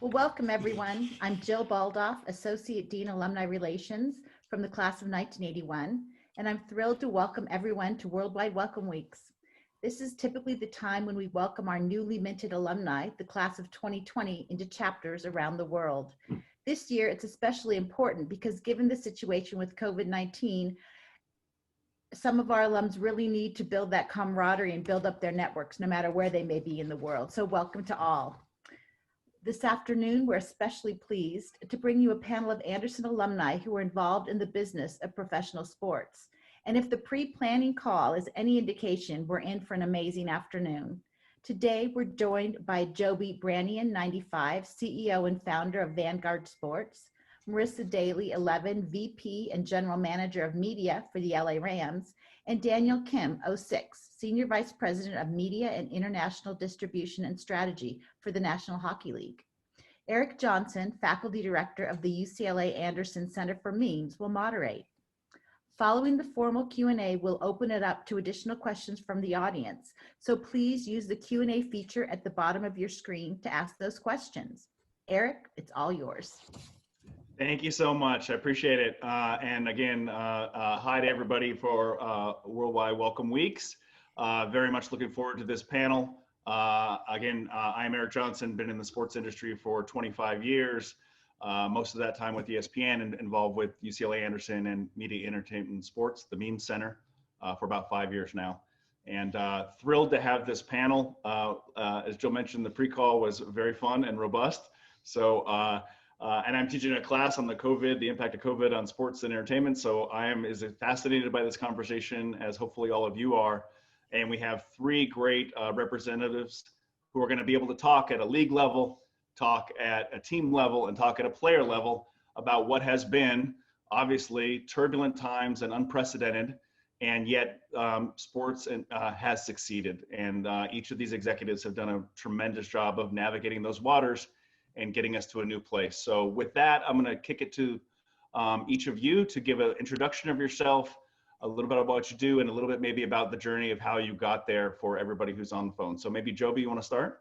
Well, welcome everyone. I'm Jill Baldoff, Associate Dean Alumni Relations from the class of 1981, and I'm thrilled to welcome everyone to Worldwide Welcome Weeks. This is typically the time when we welcome our newly minted alumni, the class of 2020, into chapters around the world. This year, it's especially important because given the situation with COVID-19, some of our alums really need to build that camaraderie and build up their networks no matter where they may be in the world. So welcome to all. This afternoon, we're especially pleased to bring you a panel of Anderson alumni who are involved in the business of professional sports. And if the pre-planning call is any indication, we're in for an amazing afternoon. Today, we're joined by Joby Branion, 95, CEO and founder of Vanguard Sports, Marissa Daly, 11, VP and General Manager of Media for the LA Rams, and Daniel Kim, 06, Senior Vice President of Media and International Distribution and Strategy for the National Hockey League. Eric Johnson, Faculty Director of the UCLA Anderson Center for Memes, will moderate. Following the formal Q&A, we'll open it up to additional questions from the audience. So please use the Q&A feature at the bottom of your screen to ask those questions. Eric, it's all yours. Thank you so much. I appreciate it. And again, hi to everybody for Worldwide Welcome Weeks. Very much looking forward to this panel. I'm Eric Johnson, been in the sports industry for 25 years. Most of that time with ESPN and involved with UCLA Anderson and Media, Entertainment, and Sports, the Meme Center, for about 5 years now. And thrilled to have this panel. As Jill mentioned, the pre-call was very fun and robust. So, and I'm teaching a class on the impact of COVID on sports and entertainment. So I am as fascinated by this conversation as hopefully all of you are. And we have three great representatives who are going to be able to talk at a league level, talk at a team level, and talk at a player level about what has been obviously turbulent times and unprecedented, and yet sports has succeeded. And each of these executives have done a tremendous job of navigating those waters and getting us to a new place. So with that, I'm going to kick it to each of you to give an introduction of yourself, a little bit about what you do, and a little bit maybe about the journey of how you got there for everybody who's on the phone. So maybe Joby, you want to start?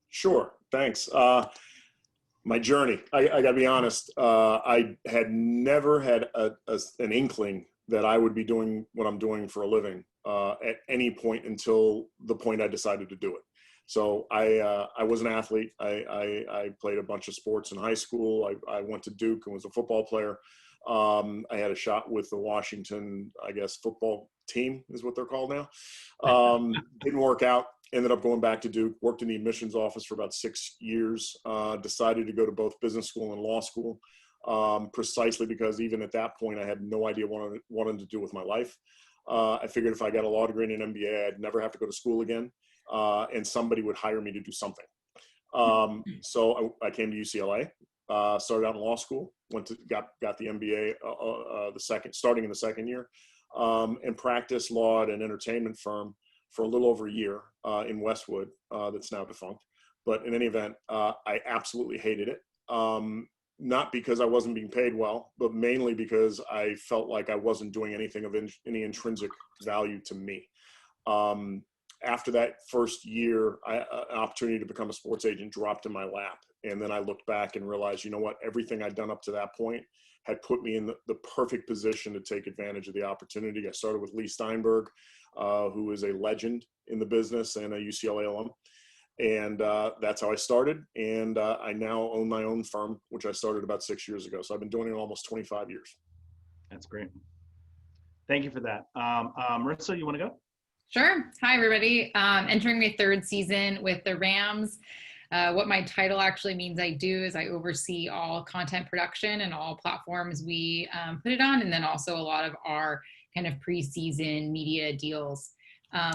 Sure, thanks. My journey, I gotta be honest, I had never had an inkling that I would be doing what I'm doing for a living at any point until the point I decided to do it. So I was an athlete. I played a bunch of sports in high school. I went to Duke and was a football player. I had a shot with the Washington, I guess, football team is what they're called now. Didn't work out. Ended up going back to Duke, worked in the admissions office for about 6 years, decided to go to both business school and law school, precisely because even at that point, I had no idea what I wanted to do with my life. I figured if I got a law degree and an MBA, I'd never have to go to school again, and somebody would hire me to do something. So I came to UCLA, started out in law school, got the MBA starting in the second year, and practiced law at an entertainment firm for a little over a year in Westwood that's now defunct. But in any event, I absolutely hated it. Not because I wasn't being paid well, but mainly because I felt like I wasn't doing anything of any intrinsic value to me. After that first year, an opportunity to become a sports agent dropped in my lap. And then I looked back and realized, you know what, everything I'd done up to that point had put me in the perfect position to take advantage of the opportunity. I started with Lee Steinberg, who is a legend in the business and a UCLA alum. And that's how I started. And I now own my own firm, which I started about 6 years ago. So I've been doing it almost 25 years. That's great. Thank you for that. Marissa, you want to go? Sure. Hi, everybody. Entering my third season with the Rams. What my title actually means I do is I oversee all content production and all platforms we put it on, and then also a lot of our kind of preseason media deals.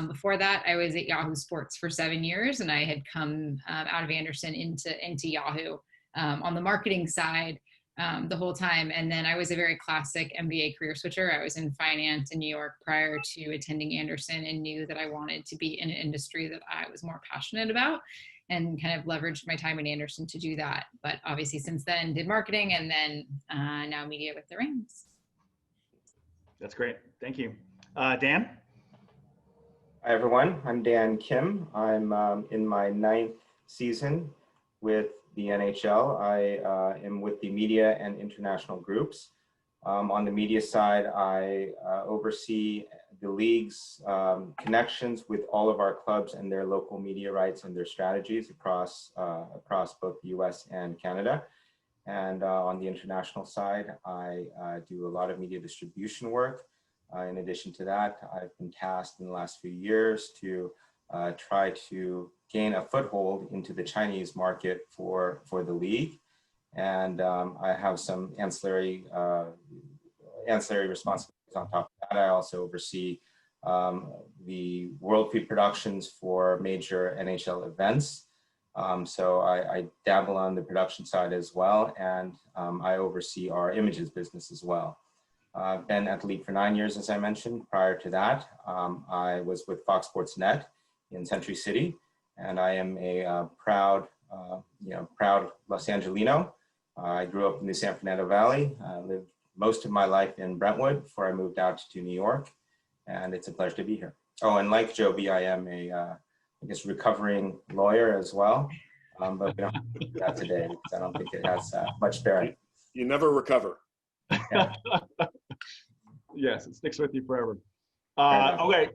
Before that, I was at Yahoo Sports for 7 years, and I had come out of Anderson into Yahoo on the marketing side the whole time. And then I was a very classic MBA career switcher. I was in finance in New York prior to attending Anderson and knew that I wanted to be in an industry that I was more passionate about, and kind of leveraged my time at Anderson to do that. But obviously since then did marketing, and then now media with the Rams. That's great. Thank you. Dan? Hi, everyone. I'm Dan Kim. I'm in my 9th season with the NHL. I am with the media and international groups. On the media side, I oversee the league's connections with all of our clubs and their local media rights and their strategies across both the US and Canada. And on the international side, I do a lot of media distribution work. In addition to that, I've been tasked in the last few years to try to gain a foothold into the Chinese market for the league. And I have some ancillary responsibilities on top of that. I also oversee the world pre-productions for major NHL events. So I dabble on the production side as well, and I oversee our images business as well. I've been at the league for 9 years, as I mentioned. Prior to that, I was with Fox Sports Net in Century City, and I am a proud Los Angelino. I grew up in the San Fernando Valley. I lived most of my life in Brentwood before I moved out to New York, and it's a pleasure to be here. Oh, and like Joby, I am a recovering lawyer as well, but we don't have to do that today because I don't think it has much bearing. You never recover. Yeah. Yes, it sticks with you forever. Okay,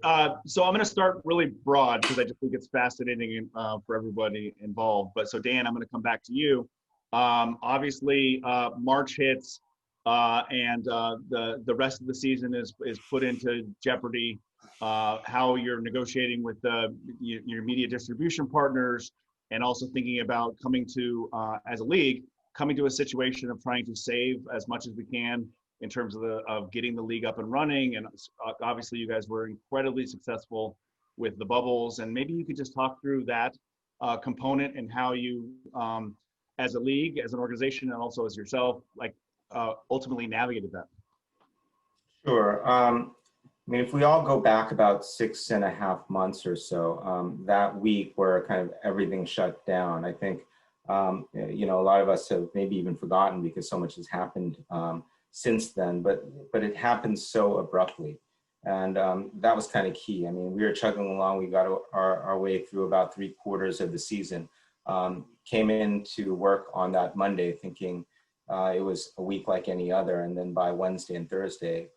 so I'm going to start really broad because I just think it's fascinating for everybody involved. But so Dan, I'm going to come back to you. Obviously, March hits and the rest of the season is put into jeopardy. How you're negotiating with your media distribution partners, and also thinking about coming to, as a league, coming to a situation of trying to save as much as we can in terms of getting the league up and running. And obviously you guys were incredibly successful with the bubbles, and maybe you could just talk through that component and how you, as a league, as an organization, and also as yourself, ultimately navigated that. Sure. I mean, if we all go back about 6.5 months or so, that week where kind of everything shut down, I think, a lot of us have maybe even forgotten because so much has happened since then, but it happened so abruptly. And that was kind of key. I mean, we were chugging along. We got our way through about 3/4 of the season, came into work on that Monday thinking it was a week like any other. And then by Wednesday and Thursday,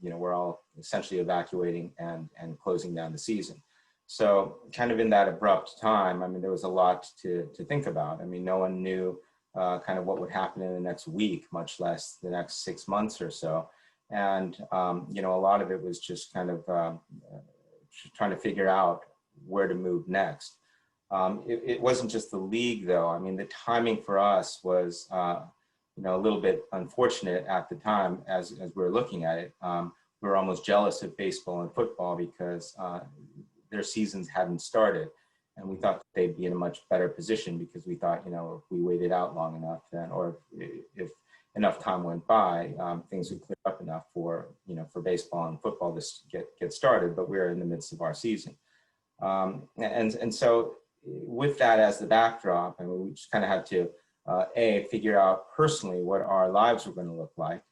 we're all essentially evacuating and closing down the season. So kind of in that abrupt time, I mean, there was a lot to think about. I mean, no one knew kind of what would happen in the next week, much less the next 6 months or so. And, a lot of it was just kind of trying to figure out where to move next. It wasn't just the league, though. I mean, the timing for us was, a little bit unfortunate at the time as we were looking at it. We were almost jealous of baseball and football because their seasons hadn't started. And we thought they'd be in a much better position because we thought, if we waited out long enough then, or if enough time went by, things would clear up enough for baseball and football to get started, but we're in the midst of our season. And so with that as the backdrop, I mean, we just kind of had to, figure out personally what our lives were going to look like.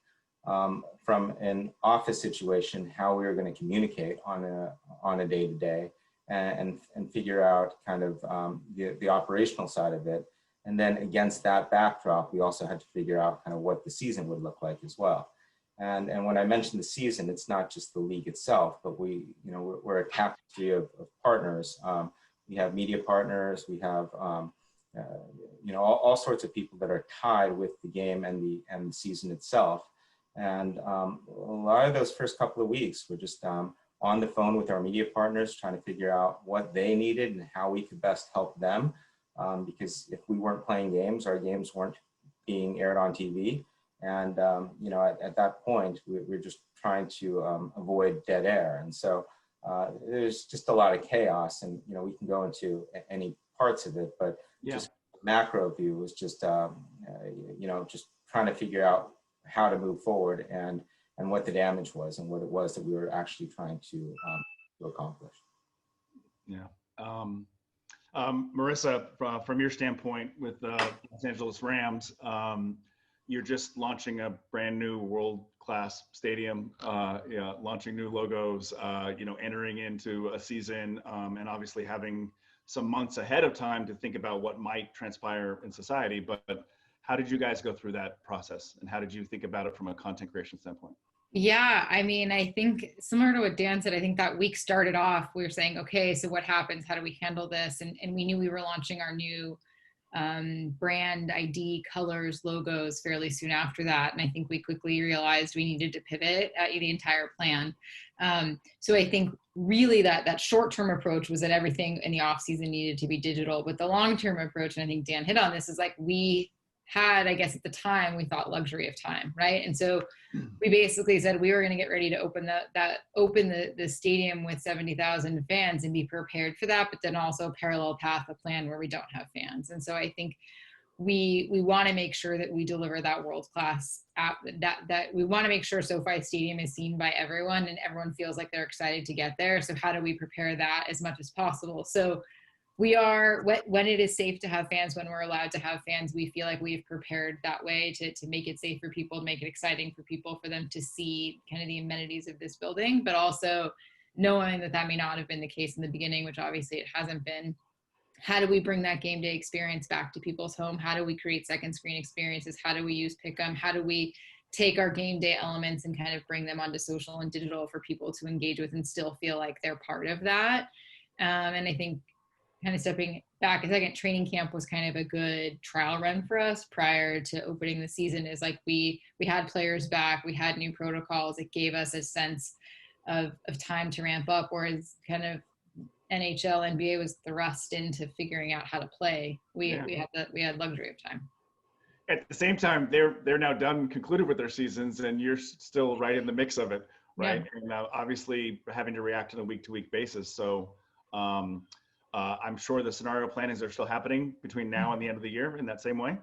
From an office situation, how we were going to communicate on a day-to-day, and figure out kind of the operational side of it. And then against that backdrop, we also had to figure out kind of what the season would look like as well. And when I mentioned the season, it's not just the league itself, but we're a tapestry of partners. We have media partners, we have all sorts of people that are tied with the game and the season itself. And a lot of those first couple of weeks were just on the phone with our media partners, trying to figure out what they needed and how we could best help them. Because if we weren't playing games, our games weren't being aired on TV. And, at that point, we're just trying to avoid dead air. And so there's just a lot of chaos, and, we can go into any parts of it, but just macro view was just, just trying to figure out how to move forward and what the damage was and what it was that we were actually trying to accomplish. Yeah. Marissa, from your standpoint with the Los Angeles Rams, you're just launching a brand new world-class stadium, launching new logos, entering into a season, and obviously having some months ahead of time to think about what might transpire in society. But how did you guys go through that process, and how did you think about it from a content creation standpoint? Yeah, I mean, I think similar to what Dan said, I think that week started off, we were saying, okay, so what happens? How do we handle this? And we knew we were launching our new brand ID, colors, logos fairly soon after that. And I think we quickly realized we needed to pivot the entire plan. So I think really that short-term approach was that everything in the off season needed to be digital, but the long-term approach, and I think Dan hit on this, is like we had, I guess at the time, we thought luxury of time, right? And so we basically said we were going to get ready to open the stadium with 70,000 fans and be prepared for that, but then also parallel path a plan where we don't have fans. And so I think we want to make sure that we deliver that world-class app, that we want to make sure SoFi Stadium is seen by everyone and everyone feels like they're excited to get there. So how do we prepare that as much as possible? So we are, when it is safe to have fans, when we're allowed to have fans, we feel like we've prepared that way to make it safe for people, to make it exciting for people, for them to see kind of the amenities of this building, but also knowing that that may not have been the case in the beginning, which obviously it hasn't been. How do we bring that game day experience back to people's home? How do we create second screen experiences? How do we use Pick'em? How do we take our game day elements and kind of bring them onto social and digital for people to engage with and still feel like they're part of that? And I think kind of stepping back a second, training camp was kind of a good trial run for us prior to opening the season. Is like we had players back, we had new protocols. It gave us a sense of time to ramp up, whereas kind of NHL, NBA was thrust into figuring out how to play. We had luxury of time. At the same time, they're now concluded with their seasons, and you're still right in the mix of it, right? Yeah. And obviously having to react on a week-to-week basis. So I'm sure the scenario plannings are still happening between now and the end of the year in that same way.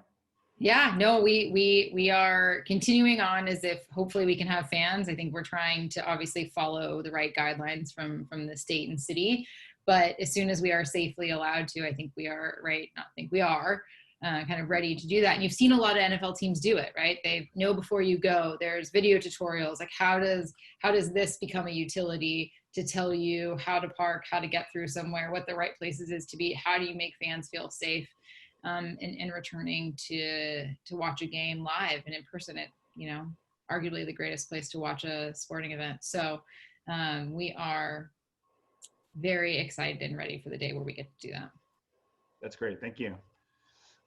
Yeah, no, we are continuing on as if hopefully we can have fans. I think we're trying to obviously follow the right guidelines from the state and city, but as soon as we are safely allowed to, I think we are kind of ready to do that. And you've seen a lot of NFL teams do it, right? They know before you go, there's video tutorials, like how does this become a utility to tell you how to park, how to get through somewhere, what the right places is to be, how do you make fans feel safe in returning to watch a game live and in person at, arguably the greatest place to watch a sporting event. So we are very excited and ready for the day where we get to do that. That's great. Thank you.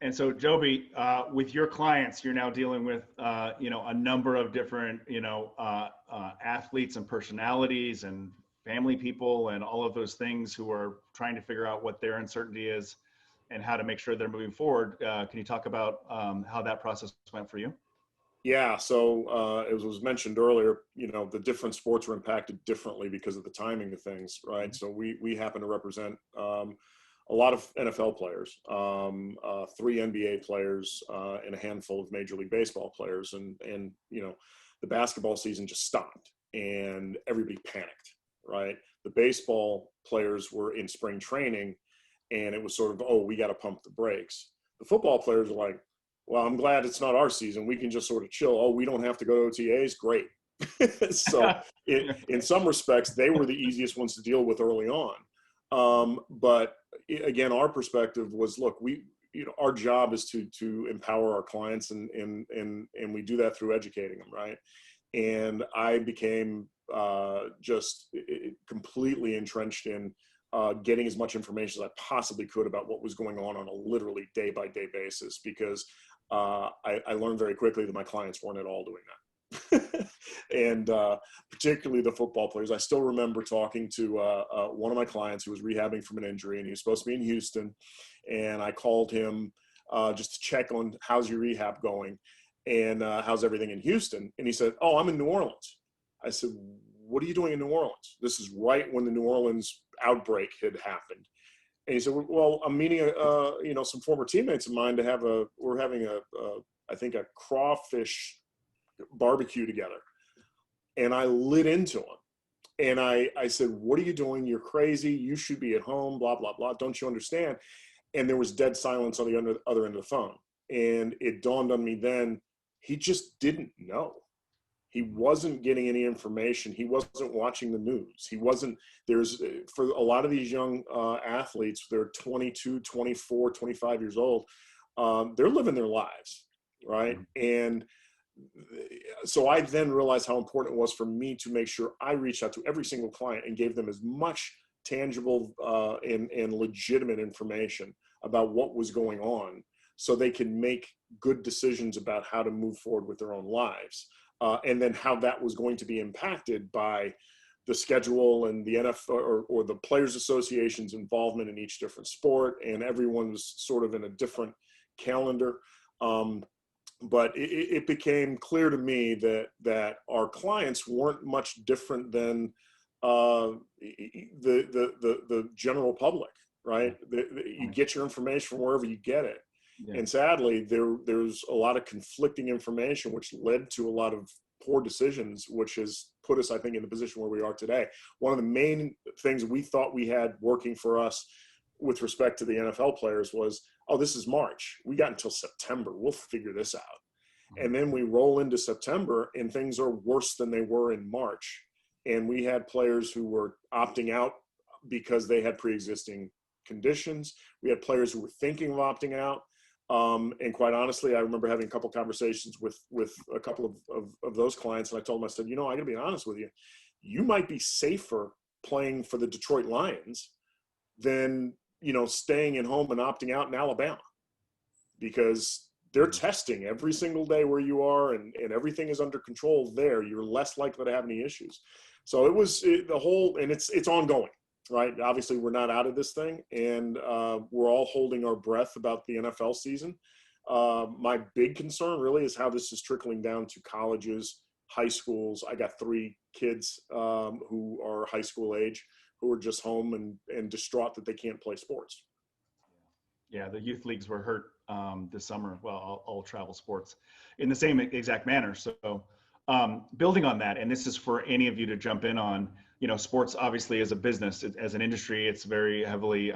And so Joby, with your clients, you're now dealing with, a number of different, athletes and personalities and family people and all of those things who are trying to figure out what their uncertainty is and how to make sure they're moving forward. Can you talk about how that process went for you? Yeah, so as was mentioned earlier, the different sports were impacted differently because of the timing of things, right? Mm-hmm. So we happen to represent a lot of NFL players, 3 NBA players, and a handful of Major League Baseball players. And the basketball season just stopped and everybody panicked, right? The baseball players were in spring training and it was sort of, we got to pump the brakes. The football players are like, well, I'm glad it's not our season. We can just sort of chill. We don't have to go to OTAs. Great. So in some respects, they were the easiest ones to deal with early on. But again, our perspective was, look, our job is to empower our clients and we do that through educating them. Right. And I became just completely entrenched in getting as much information as I possibly could about what was going on a literally day-by-day basis, because I learned very quickly that my clients weren't at all doing that. And particularly the football players. I still remember talking to one of my clients who was rehabbing from an injury, and he was supposed to be in Houston. And I called him just to check on how's your rehab going and how's everything in Houston. And he said, I'm in New Orleans. I said, what are you doing in New Orleans? This is right when the New Orleans outbreak had happened. And he said, well, I'm meeting some former teammates of mine we're having I think a crawfish barbecue together. And I lit into him. And I said, what are you doing? You're crazy. You should be at home, blah, blah, blah. Don't you understand? And there was dead silence on the other end of the phone. And it dawned on me then, he just didn't know. He wasn't getting any information. He wasn't watching the news. He wasn't, for a lot of these young athletes, they're 22, 24, 25 years old. They're living their lives, right? And so I then realized how important it was for me to make sure I reached out to every single client and gave them as much tangible and legitimate information about what was going on, so they can make good decisions about how to move forward with their own lives. And then how that was going to be impacted by the schedule and the NFL or the Players Association's involvement in each different sport, and everyone was sort of in a different calendar. But it became clear to me that our clients weren't much different than the general public, right? You get your information from wherever you get it. Yeah. And sadly, there's a lot of conflicting information, which led to a lot of poor decisions, which has put us, I think, in the position where we are today. One of the main things we thought we had working for us with respect to the NFL players was, oh, this is March. We got until September. We'll figure this out. And then we roll into September and things are worse than they were in March. And we had players who were opting out because they had pre-existing conditions. We had players who were thinking of opting out. And quite honestly, I remember having a couple conversations with a couple of those clients. And I told them, I said, I gotta be honest with you. You might be safer playing for the Detroit Lions than, staying at home and opting out in Alabama, because they're testing every single day where you are, and everything is under control there. You're less likely to have any issues. So it was and it's ongoing. Right. Obviously, we're not out of this thing, and we're all holding our breath about the NFL season. My big concern really is how this is trickling down to colleges, high schools. I got 3 kids who are high school age who are just home and distraught that they can't play sports. Yeah, the youth leagues were hurt this summer. Well, all travel sports in the same exact manner. So building on that, and this is for any of you to jump in on, sports obviously as a business, as an industry, it's very heavily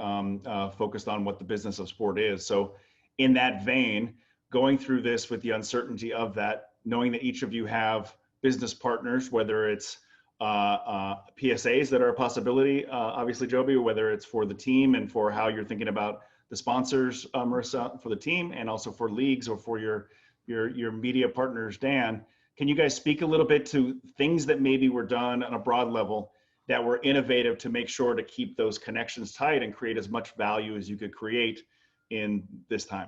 focused on what the business of sport is. So in that vein, going through this with the uncertainty of that, knowing that each of you have business partners, whether it's PSAs that are a possibility, obviously, Joby, or whether it's for the team and for how you're thinking about the sponsors, Marissa, for the team, and also for leagues or for your media partners, Dan. Can you guys speak a little bit to things that maybe were done on a broad level that were innovative to make sure to keep those connections tight and create as much value as you could create in this time?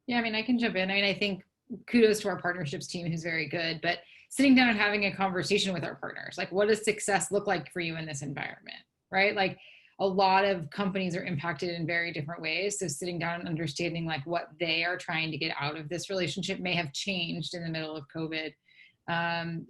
Yeah, I can jump in. I think kudos to our partnerships team, who's very good, but sitting down and having a conversation with our partners, like, what does success look like for you in this environment, right? Like, a lot of companies are impacted in very different ways. So sitting down and understanding like what they are trying to get out of this relationship may have changed in the middle of COVID.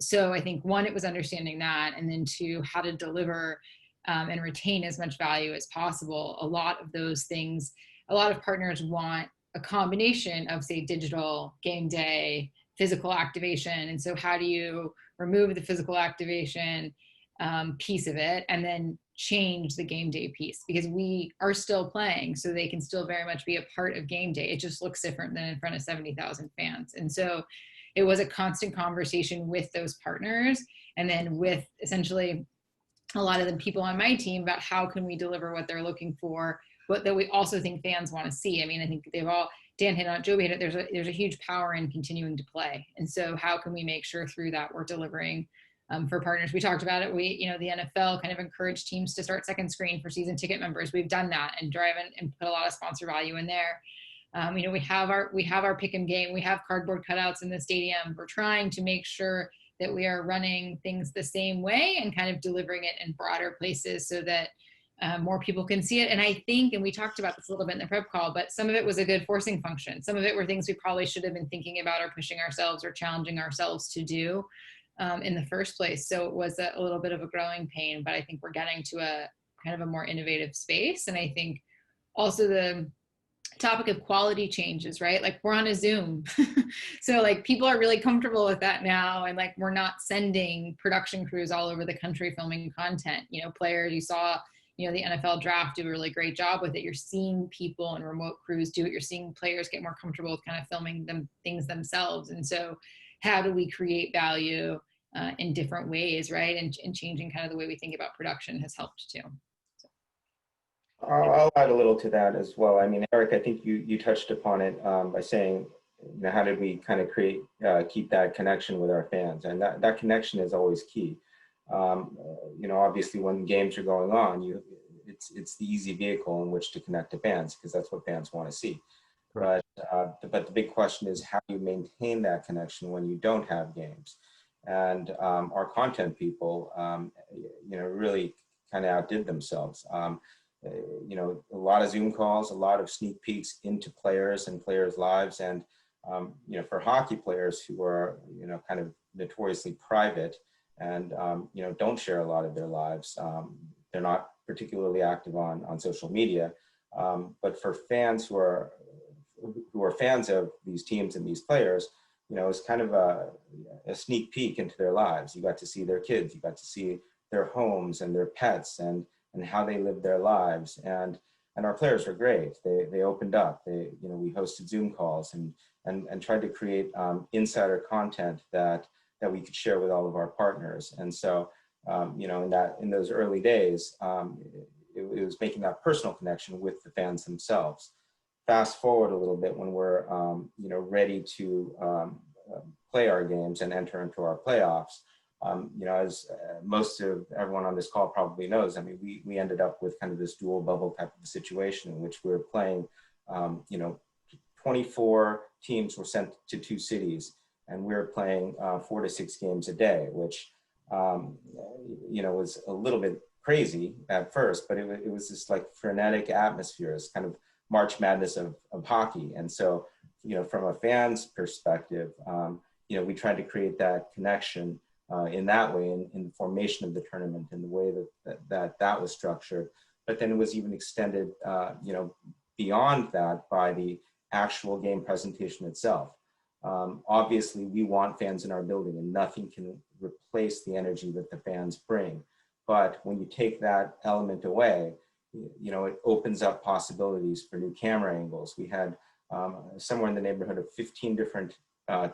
So I think 1, it was understanding that, and then 2, how to deliver and retain as much value as possible. A lot of those things, a lot of partners want a combination of, say, digital, game day, physical activation. And so how do you remove the physical activation piece of it and then change the game day piece? Because we are still playing, so they can still very much be a part of game day. It just looks different than in front of 70,000 fans. And so it was a constant conversation with those partners, and then with essentially a lot of the people on my team about how can we deliver what they're looking for, but that we also think fans want to see. I think they've all, Dan hit on it, Joby hit it, there's a huge power in continuing to play. And so how can we make sure through that we're delivering for partners? We talked about it. The NFL kind of encouraged teams to start second screen for season ticket members. We've done that and driven and put a lot of sponsor value in there. We have our pick 'em game. We have cardboard cutouts in the stadium. We're trying to make sure that we are running things the same way and kind of delivering it in broader places so that more people can see it. And I think, and we talked about this a little bit in the prep call, but some of it was a good forcing function. Some of it were things we probably should have been thinking about or pushing ourselves or challenging ourselves to do in the first place. So it was a little bit of a growing pain, but I think we're getting to a kind of a more innovative space. And I think also the topic of quality changes, right? Like, we're on a Zoom. So like, people are really comfortable with that now. And like, we're not sending production crews all over the country filming content. Players, you saw, the NFL draft do a really great job with it. You're seeing people and remote crews do it. You're seeing players get more comfortable with kind of filming things themselves. And so how do we create value in different ways, right? And changing kind of the way we think about production has helped too. I'll add a little to that as well. I mean, Eric, I think you touched upon it by saying, you know, how did we kind of keep that connection with our fans? And that connection is always key. You know, obviously when games are going on, it's the easy vehicle in which to connect to fans, because that's what fans want to see. But the big question is how you maintain that connection when you don't have games. And our content people, you know, really kind of outdid themselves. You know, a lot of Zoom calls, a lot of sneak peeks into players and players' lives. And, you know, for hockey players who are, you know, kind of notoriously private and, you know, don't share a lot of their lives, they're not particularly active on social media. But for fans who are fans of these teams and these players, you know, it's kind of a sneak peek into their lives. You got to see their kids, you got to see their homes and their pets and how they live their lives. And our players were great. They opened up. You know, we hosted Zoom calls and tried to create insider content that we could share with all of our partners. And so, you know, in those early days, it was making that personal connection with the fans themselves. Fast forward a little bit when we're, you know, ready to play our games and enter into our playoffs. You know, as most of everyone on this call probably knows, I mean, we ended up with kind of this dual bubble type of situation in which we were playing, you know, 24 teams were sent to 2 cities, and we were playing 4 to 6 games a day, which, you know, was a little bit crazy at first, but it was this like frenetic atmosphere. It's kind of March Madness of hockey. And so, you know, from a fan's perspective, you know, we tried to create that connection in that way, in the formation of the tournament, in the way that was structured. But then it was even extended, you know, beyond that by the actual game presentation itself. Obviously, we want fans in our building, and nothing can replace the energy that the fans bring. But when you take that element away, you know, it opens up possibilities for new camera angles. We had somewhere in the neighborhood of 15 different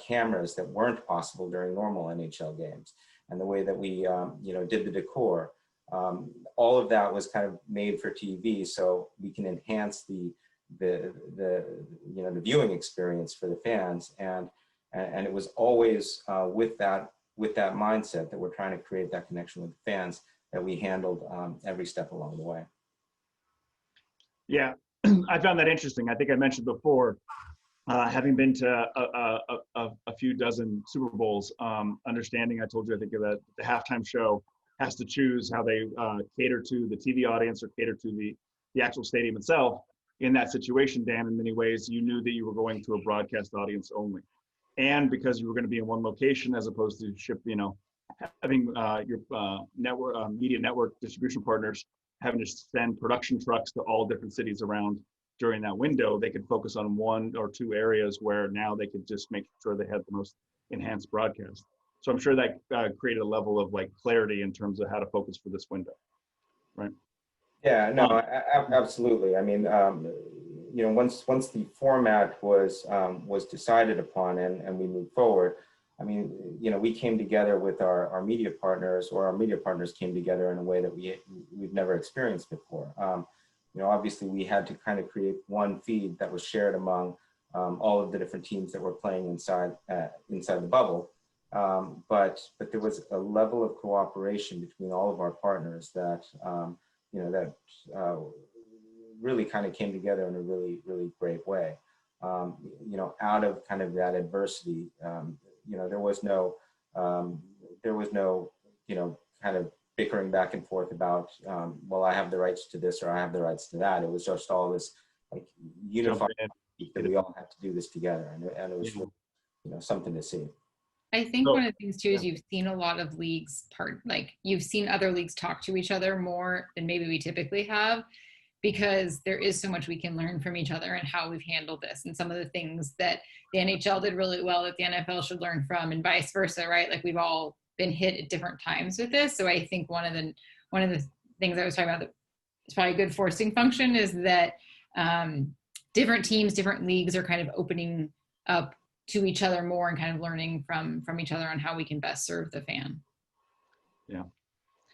cameras that weren't possible during normal NHL games, and the way that we you know, did the decor, all of that was kind of made for TV, so we can enhance the you know, the viewing experience for the fans, and it was always with that mindset that we're trying to create that connection with the fans, that we handled every step along the way. Yeah, I found that interesting. I think I mentioned before, having been to a few dozen Super Bowls, understanding, I told you, I think that the halftime show has to choose how they cater to the TV audience or cater to the actual stadium itself. In that situation, Dan, in many ways, you knew that you were going to a broadcast audience only. And because you were going to be in one location as opposed to you know, having your network, media network distribution partners having to send production trucks to all different cities around during that window, they could focus on 1 or 2 areas where now they could just make sure they had the most enhanced broadcast. So I'm sure that created a level of like clarity in terms of how to focus for this window, right? Yeah, no, absolutely. I mean, you know, once the format was decided upon and we moved forward, I mean, you know, we came together with our media partners, or our media partners came together in a way that we've never experienced before. You know, obviously we had to kind of create one feed that was shared among all of the different teams that were playing inside the bubble. But there was a level of cooperation between all of our partners that, you know, that really kind of came together in a really, really great way. You know, out of kind of that adversity, you know, there was no, you know, kind of bickering back and forth about, well, I have the rights to this or I have the rights to that. It was just all this like unified that we all had to do this together, and it was really, you know, something to see. I think one of the things too is you've seen a lot of leagues you've seen other leagues talk to each other more than maybe we typically have, because there is so much we can learn from each other and how we've handled this, and some of the things that the NHL did really well that the NFL should learn from, and vice versa, right? Like we've all been hit at different times with this. So I think one of the things I was talking about that is probably a good forcing function is that different teams, different leagues are kind of opening up to each other more and kind of learning from each other on how we can best serve the fan. Yeah.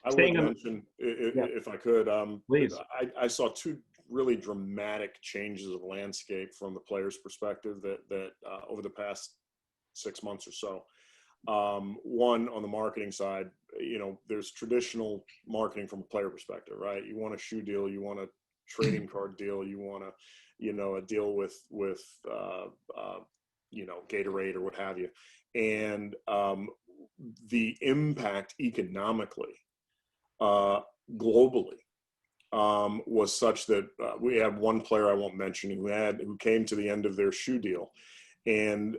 I would mention, if I could, please. I saw two really dramatic changes of landscape from the player's perspective that over the past 6 months or so. One, on the marketing side, there's traditional marketing from a player perspective, right? You want a shoe deal, you want a trading card deal, you want a deal with Gatorade or what have you. And the impact economically, globally, was such that we had one player I won't mention who came to the end of their shoe deal. And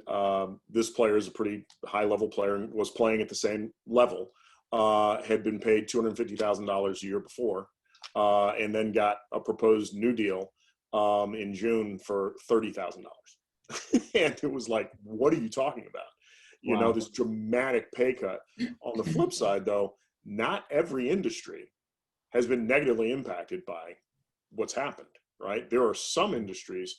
this player is a pretty high level player and was playing at the same level, had been paid $250,000 a year before, and then got a proposed new deal in June for $30,000. And it was like, what are you talking about? Wow. This dramatic pay cut. On the flip side, though, not every industry has been negatively impacted by what's happened, right? There are some industries,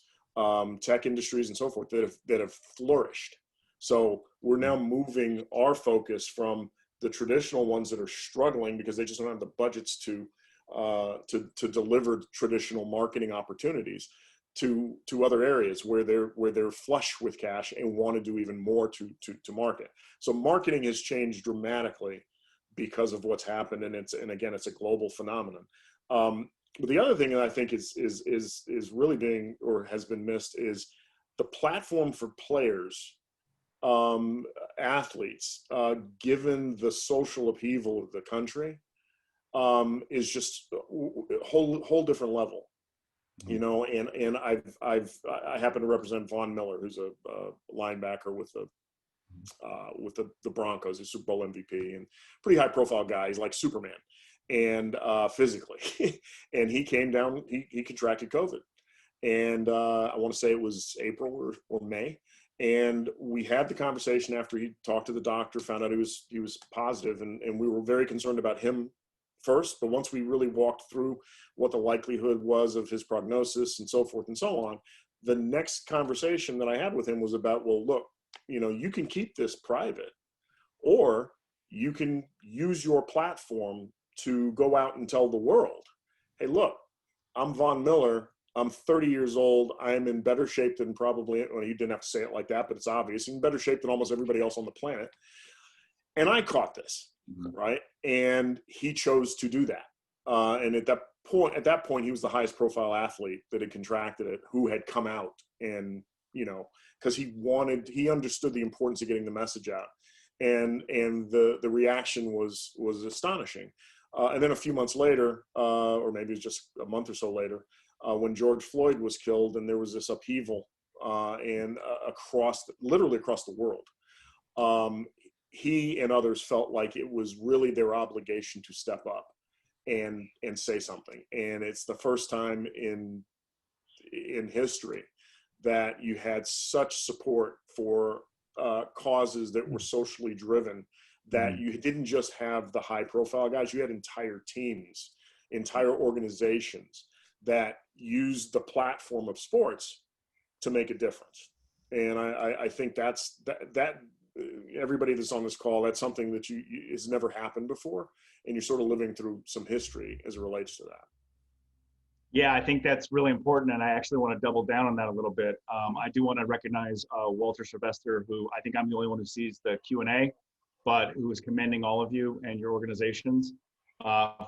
tech industries and so forth, that have flourished. So we're now moving our focus from the traditional ones that are struggling because they just don't have the budgets to deliver traditional marketing opportunities to other areas where they're flush with cash and want to do even more to market. So marketing has changed dramatically because of what's happened, and again it's a global phenomenon. But the other thing that I think is really being or has been missed is the platform for players, athletes, given the social upheaval of the country, is just a whole different level. And I happen to represent Von Miller, who's a linebacker with the Broncos, a Super Bowl MVP and pretty high profile guy. He's like Superman, and physically, and he came down. He contracted COVID, and I want to say it was April or May. And we had the conversation after he talked to the doctor, found out he was positive, and we were very concerned about him first. But once we really walked through what the likelihood was of his prognosis and so forth and so on, the next conversation that I had with him was about, well, look, you can keep this private, or you can use your platform to go out and tell the world, hey, look, I'm Von Miller. I'm 30 years old. I am in better shape than probably, well, he didn't have to say it like that, but it's obvious, in better shape than almost everybody else on the planet. And I caught this, right? And he chose to do that. And at that point, he was the highest profile athlete that had contracted it, who had come out and, because he understood the importance of getting the message out. And the reaction was astonishing. And then a few months later, or maybe it was just a month or so later, when George Floyd was killed, and there was this upheaval and literally across the world, he and others felt like it was really their obligation to step up and say something. And it's the first time in history that you had such support for causes that were socially driven, that you didn't just have the high profile guys, you had entire teams, entire organizations that used the platform of sports to make a difference. And I think that everybody that's on this call, that's something that has never happened before, and you're sort of living through some history as it relates to that. Yeah, I think that's really important, and I actually want to double down on that a little bit. I do want to recognize Walter Sylvester, who I think I'm the only one who sees the Q&A, but who is commending all of you and your organizations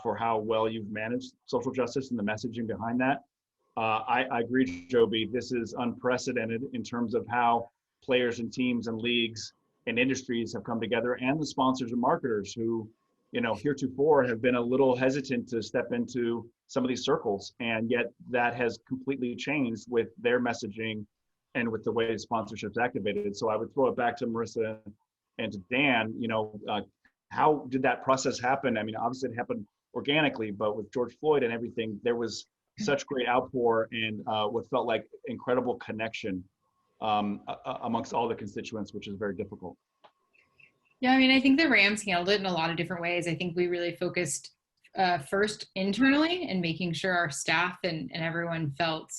for how well you've managed social justice and the messaging behind that. I agree, Joby. This is unprecedented in terms of how players and teams and leagues and industries have come together, and the sponsors and marketers who, heretofore have been a little hesitant to step into some of these circles, and yet that has completely changed with their messaging and with the way sponsorship's activated. So I would throw it back to Marissa and to Dan. How did that process happen? I mean, obviously it happened organically, but with George Floyd and everything, there was such great outpour and what felt like incredible connection amongst all the constituents, which is very difficult. Yeah, I mean, I think the Rams handled it in a lot of different ways. I think we really focused first internally and making sure our staff and everyone felt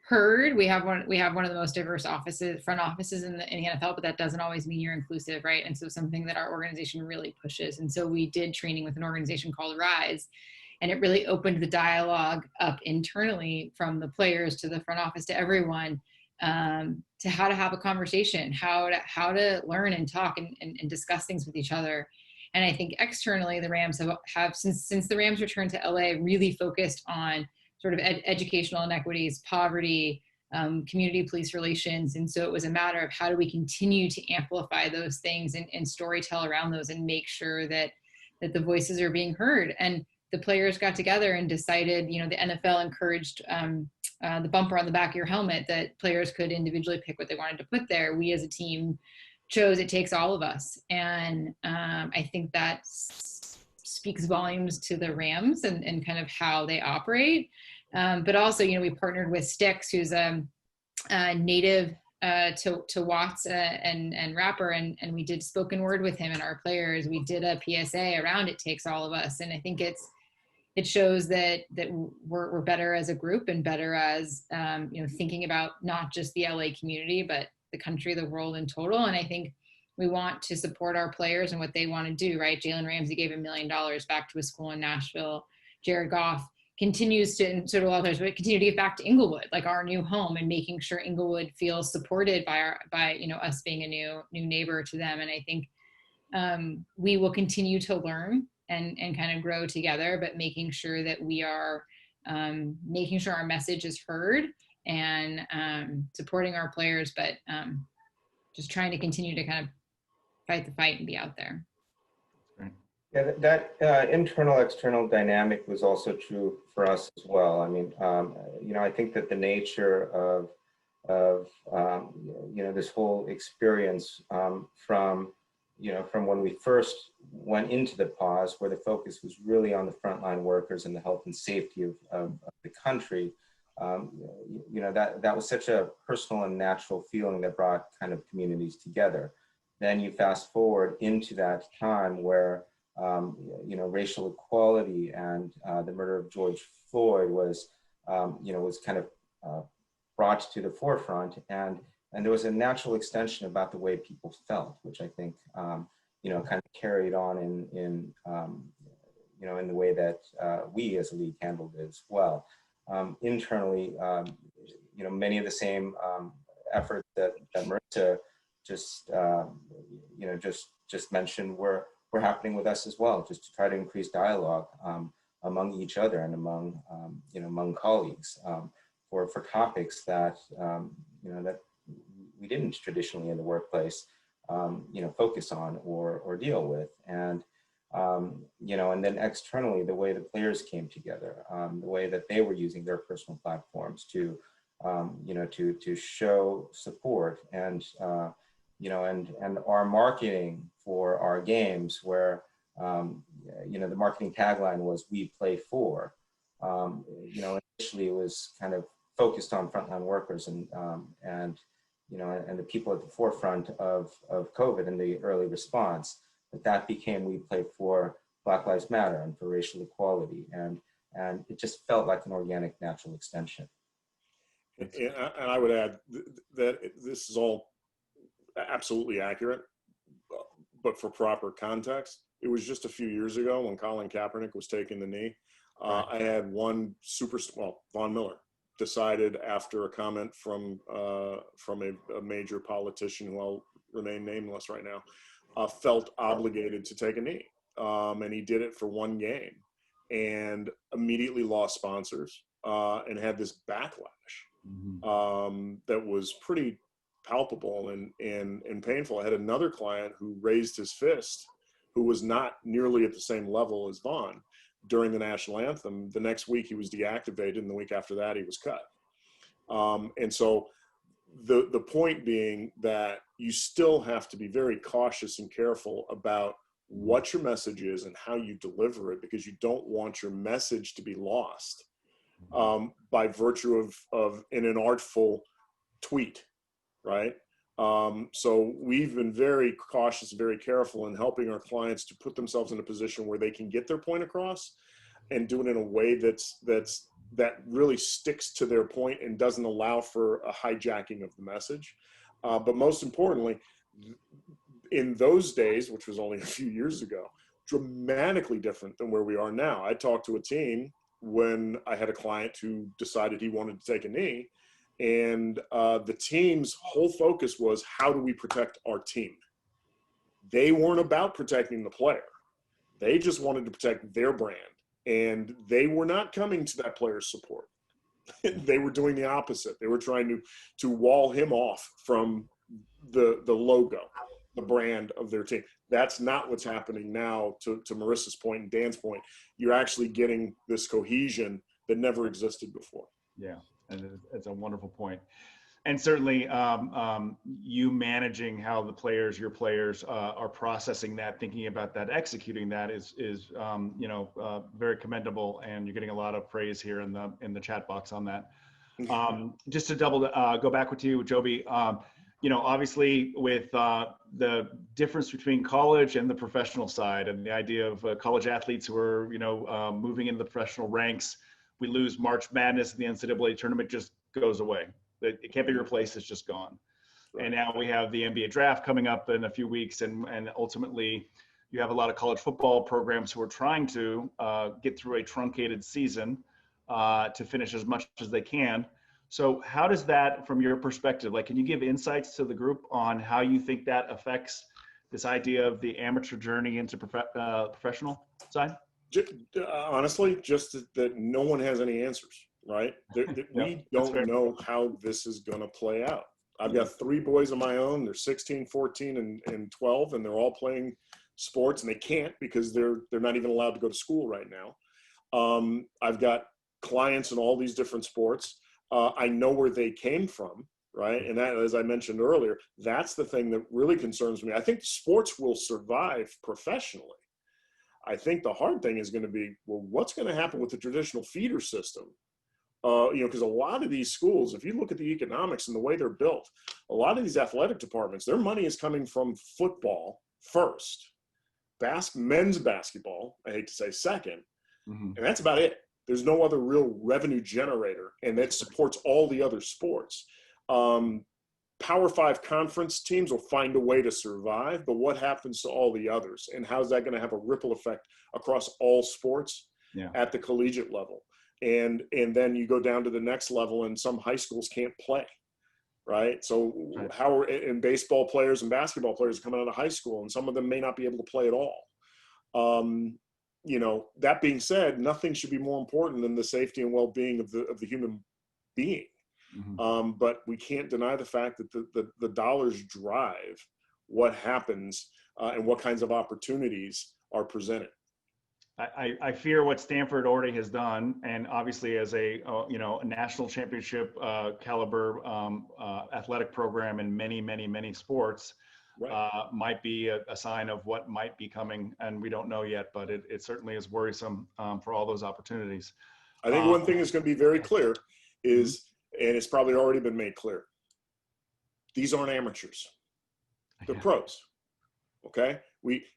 heard. We have one of the most diverse front offices in the NFL, but that doesn't always mean you're inclusive, right? And so something that our organization really pushes. And so we did training with an organization called Rise, and it really opened the dialogue up internally from the players to the front office to everyone, to how to have a conversation, how to learn and talk and discuss things with each other. And I think externally, the Rams have since the Rams returned to LA, really focused on sort of educational inequities, poverty, community police relations. And so it was a matter of how do we continue to amplify those things and storytell around those and make sure that the voices are being heard. And the players got together and decided, the NFL encouraged the bumper on the back of your helmet, that players could individually pick what they wanted to put there. We as a team chose It Takes All of Us. And I think that speaks volumes to the Rams and kind of how they operate. But also, we partnered with Styx, who's a native to Watts and rapper, and we did spoken word with him and our players. We did a PSA around It Takes All of Us, and I think it shows that we're better as a group and better as thinking about not just the LA community, but the country, the world in total. And I think we want to support our players and what they want to do, right? Jalen Ramsey gave $1 million back to a school in Nashville. Jared Goff continues to, and so do all others, but continue to give back to Inglewood, like our new home, and making sure Inglewood feels supported by us being a new neighbor to them. And I think we will continue to learn and kind of grow together, but making sure that we are making sure our message is heard and supporting our players, but just trying to continue to kind of fight the fight and be out there. Yeah, that internal external dynamic was also true for us as well. I mean, I think that the nature of this whole experience from when we first went into the pause, where the focus was really on the frontline workers and the health and safety of the country, that was such a personal and natural feeling that brought kind of communities together. Then you fast forward into that time where racial equality and the murder of George Floyd was kind of brought to the forefront, and there was a natural extension about the way people felt, which I think kind of carried on in the way that we as a league handled it as well. Internally, many of the same efforts that Marissa just mentioned were happening with us as well, just to try to increase dialogue among each other and among colleagues for topics that that we didn't traditionally in the workplace focus on or deal with. And and then externally, the way the players came together, the way that they were using their personal platforms to show support, and our marketing for our games, where the marketing tagline was "We play for." Initially it was kind of focused on frontline workers and the people at the forefront of COVID and the early response. But that became "We play for Black Lives Matter and for racial equality," and it just felt like an organic, natural extension. And I would add that this is all absolutely accurate, but for proper context, it was just a few years ago when Colin Kaepernick was taking the knee. I had one Von Miller decided, after a comment from a major politician who I'll remain nameless right now, felt obligated to take a knee. And he did it for one game and immediately lost sponsors and had this backlash that was pretty palpable and painful. I had another client who raised his fist, who was not nearly at the same level as Vaughn during the national anthem. The next week he was deactivated, and the week after that he was cut. And so the point being that you still have to be very cautious and careful about what your message is and how you deliver it, because you don't want your message to be lost by virtue of an inartful tweet, right? So we've been very cautious, very careful in helping our clients to put themselves in a position where they can get their point across and do it in a way that's that really sticks to their point and doesn't allow for a hijacking of the message. But most importantly, in those days, which was only a few years ago, dramatically different than where we are now. I talked to a team when I had a client who decided he wanted to take a knee, and the team's whole focus was, how do we protect our team? They weren't about protecting the player. They just wanted to protect their brand, and they were not coming to that player's support. They were doing the opposite. They were trying to wall him off from the logo, the brand of their team. That's not what's happening now. To Marissa's point and Dan's point, you're actually getting this cohesion that never existed before. Yeah, and it's a wonderful point. And certainly you managing how the players, your players are processing that, thinking about that, executing that is very commendable, and you're getting a lot of praise here in the chat box on that. Just to go back with you, Joby, obviously with the difference between college and the professional side, and the idea of college athletes who are, moving into the professional ranks, we lose March Madness, the NCAA tournament just goes away. It can't be replaced, it's just gone. Right. And now we have the NBA draft coming up in a few weeks, and ultimately you have a lot of college football programs who are trying to get through a truncated season to finish as much as they can. So how does that, from your perspective, can you give insights to the group on how you think that affects this idea of the amateur journey into professional side? Honestly, just that no one has any answers, right? We don't know how this is going to play out. I've got 3 boys of my own. They're 16, 14, and 12, and they're all playing sports, and they can't because they're not even allowed to go to school right now. I've got clients in all these different sports. I know where they came from, right? And that, as I mentioned earlier, that's the thing that really concerns me. I think sports will survive professionally. I think the hard thing is going to be, well, what's going to happen with the traditional feeder system? Because a lot of these schools, if you look at the economics and the way they're built, a lot of these athletic departments, their money is coming from football first, men's basketball, I hate to say second, and that's about it. There's no other real revenue generator, and that supports all the other sports. Power 5 conference teams will find a way to survive, but what happens to all the others? And how's that going to have a ripple effect across all sports at the collegiate level? And then you go down to the next level, and some high schools can't play, right? So how are, and baseball players and basketball players are coming out of high school, and some of them may not be able to play at all. That being said, nothing should be more important than the safety and well-being of the human being. But we can't deny the fact that the dollars drive what happens and what kinds of opportunities are presented. I fear what Stanford already has done, and obviously as a national championship caliber athletic program in many sports, might be a sign of what might be coming, and we don't know yet, but it certainly is worrisome for all those opportunities. I think one thing that's going to be very clear is, and it's probably already been made clear, these aren't amateurs. They're pros. Okay?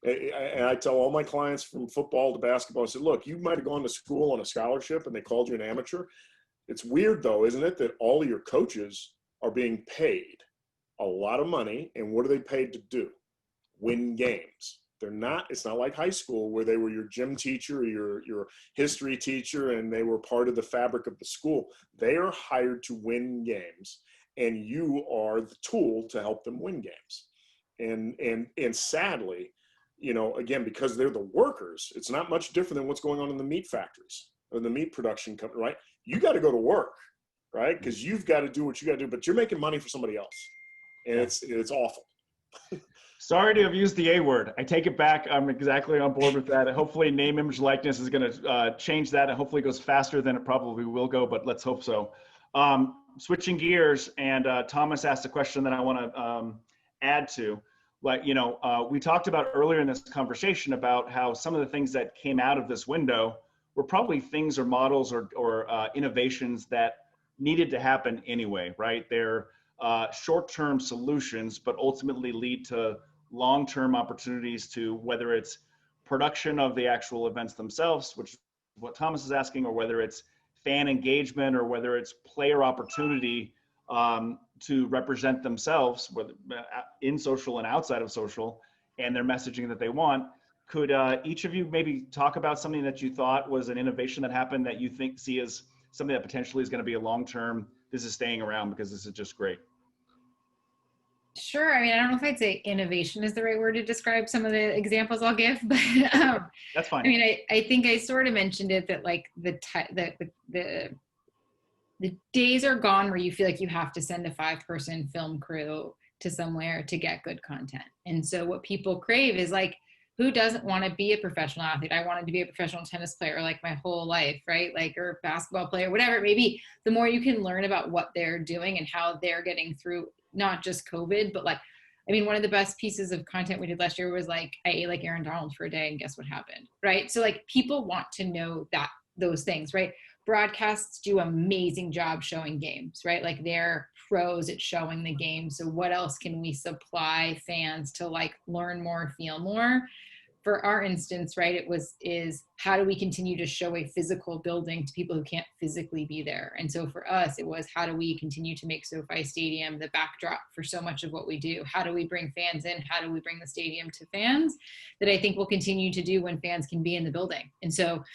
And I tell all my clients from football to basketball, I said, look, you might have gone to school on a scholarship and they called you an amateur. It's weird though, isn't it, that all of your coaches are being paid a lot of money, and what are they paid to do? Win games. It's not like high school where they were your gym teacher or your history teacher and they were part of the fabric of the school. They are hired to win games, and you are the tool to help them win games. And sadly, again, because they're the workers, it's not much different than what's going on in the meat factories or the meat production company, right? You got to go to work, right? Because you've got to do what you got to do, but you're making money for somebody else. And it's awful. Sorry to have used the A word. I take it back. I'm exactly on board with that. Hopefully name, image, likeness is going to change that, and hopefully it goes faster than it probably will go, but let's hope so. Switching gears, and Thomas asked a question that I want to add to. We talked about earlier in this conversation about how some of the things that came out of this window were probably things or models or innovations that needed to happen anyway, right? They're short-term solutions, but ultimately lead to long-term opportunities, to whether it's production of the actual events themselves, which is what Thomas is asking, or whether it's fan engagement or whether it's player opportunity to represent themselves, whether in social and outside of social, and their messaging that they want. Could each of you maybe talk about something that you thought was an innovation that happened that you see as something that potentially is going to be a long-term, this is staying around because this is just great? Sure. I mean, I don't know if I'd say innovation is the right word to describe some of the examples I'll give, but that's fine. I mean, I think I sort of mentioned it that like the days are gone where you feel like you have to send a 5-person film crew to somewhere to get good content. And so what people crave is like, who doesn't want to be a professional athlete? I wanted to be a professional tennis player like my whole life, right? Like, or a basketball player, whatever it may be. The more you can learn about what they're doing and how they're getting through not just COVID, but like, I mean, one of the best pieces of content we did last year was like, I ate like Aaron Donald for a day and guess what happened, right? So like people want to know that those things, right? Broadcasts do an amazing job showing games, right? Like they're pros at showing the game. So what else can we supply fans to like learn more, feel more? For our instance, right, is how do we continue to show a physical building to people who can't physically be there? And so for us, it was how do we continue to make SoFi Stadium the backdrop for so much of what we do? How do we bring fans in? How do we bring the stadium to fans? That I think we'll continue to do when fans can be in the building. And so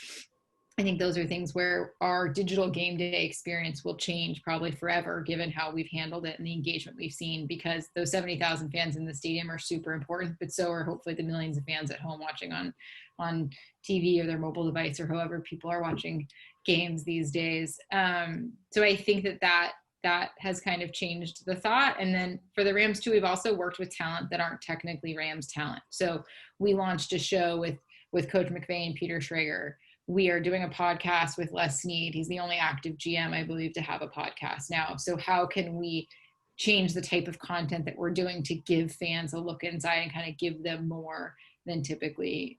I think those are things where our digital game day experience will change probably forever, given how we've handled it and the engagement we've seen, because those 70,000 fans in the stadium are super important, but so are hopefully the millions of fans at home watching on TV or their mobile device or however people are watching games these days. So I think that has kind of changed the thought. And then for the Rams too, we've also worked with talent that aren't technically Rams talent. So we launched a show with Coach McVay and Peter Schrager. We are doing a podcast with Les Snead. He's the only active GM, I believe, to have a podcast now. So how can we change the type of content that we're doing to give fans a look inside and kind of give them more than typically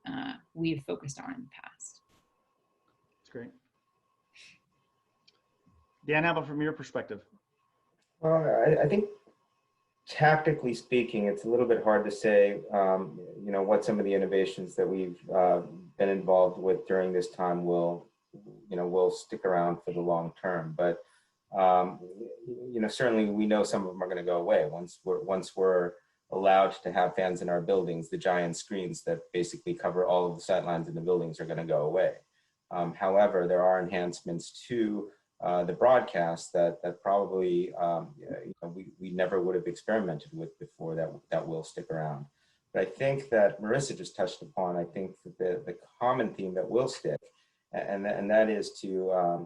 we've focused on in the past? That's great. Dan, how about from your perspective? Well, I think tactically speaking, it's a little bit hard to say, what some of the innovations that we've been involved with during this time will stick around for the long term. But, certainly we know some of them are going to go away once we're allowed to have fans in our buildings. The giant screens that basically cover all of the sightlines in the buildings are going to go away. However, there are enhancements to the broadcast that probably we never would have experimented with before that will stick around. But I think that Marissa just touched upon, I think that the common theme that will stick, and that is to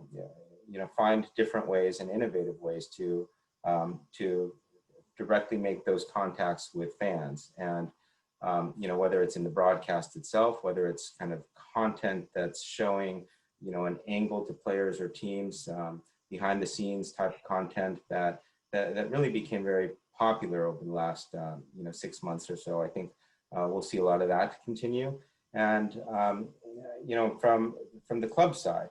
find different ways and innovative ways to directly make those contacts with fans. And whether it's in the broadcast itself, whether it's kind of content that's showing an angle to players or teams, behind the scenes type of content that really became very popular over the last 6 months or so. I think we'll see a lot of that continue. And from the club side,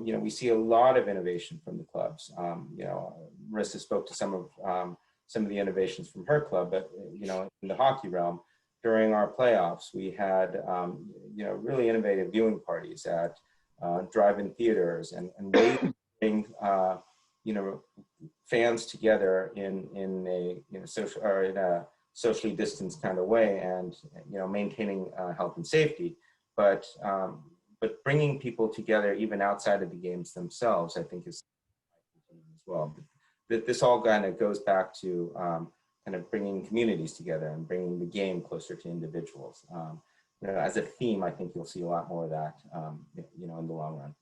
we see a lot of innovation from the clubs. Marissa spoke to some of the innovations from her club, but in the hockey realm, during our playoffs, we had really innovative viewing parties at drive-in theaters and ways to bring fans together in a social or in a socially distanced kind of way, and maintaining health and safety, but bringing people together even outside of the games themselves, I think is as well. But this all kind of goes back to kind of bringing communities together and bringing the game closer to individuals. As a theme, I think you'll see a lot more of that, in the long run.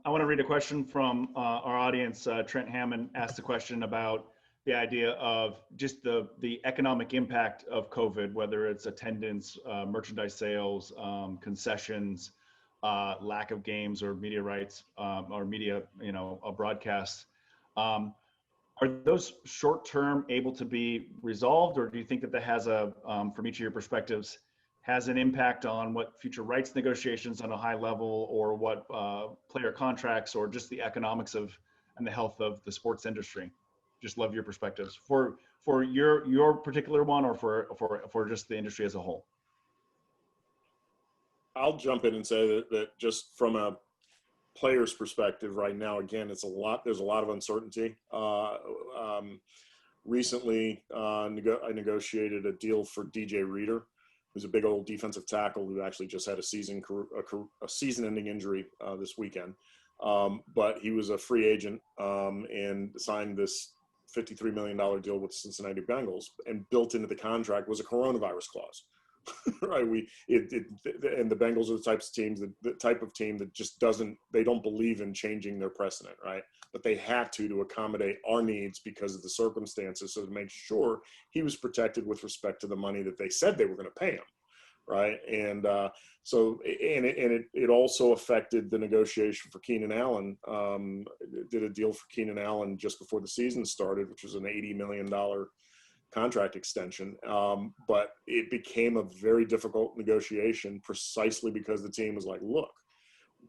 I want to read a question from our audience. Trent Hammond asked a question about the idea of just the economic impact of COVID, whether it's attendance, merchandise sales, concessions, lack of games or media rights, or media, broadcasts. Are those short-term able to be resolved, or do you think that has from each of your perspectives, has an impact on what future rights negotiations on a high level, or what player contracts, or just the economics of and the health of the sports industry? Just love your perspectives for your particular one, or for just the industry as a whole. I'll jump in and say that just from a players' perspective right now, again, there's a lot of uncertainty. Recently, I negotiated a deal for DJ Reader, who's a big old defensive tackle who actually just had a season-ending injury this weekend. But he was a free agent and signed this $53 million deal with the Cincinnati Bengals, and built into the contract was a coronavirus clause. Right? And the Bengals are the type of team that just they don't believe in changing their precedent, right? But they had to accommodate our needs because of the circumstances, so to make sure he was protected with respect to the money that they said they were going to pay him, right? And it also affected the negotiation for Keenan Allen. Did a deal for Keenan Allen just before the season started, which was an $80 million contract extension. But it became a very difficult negotiation precisely because the team was like, look,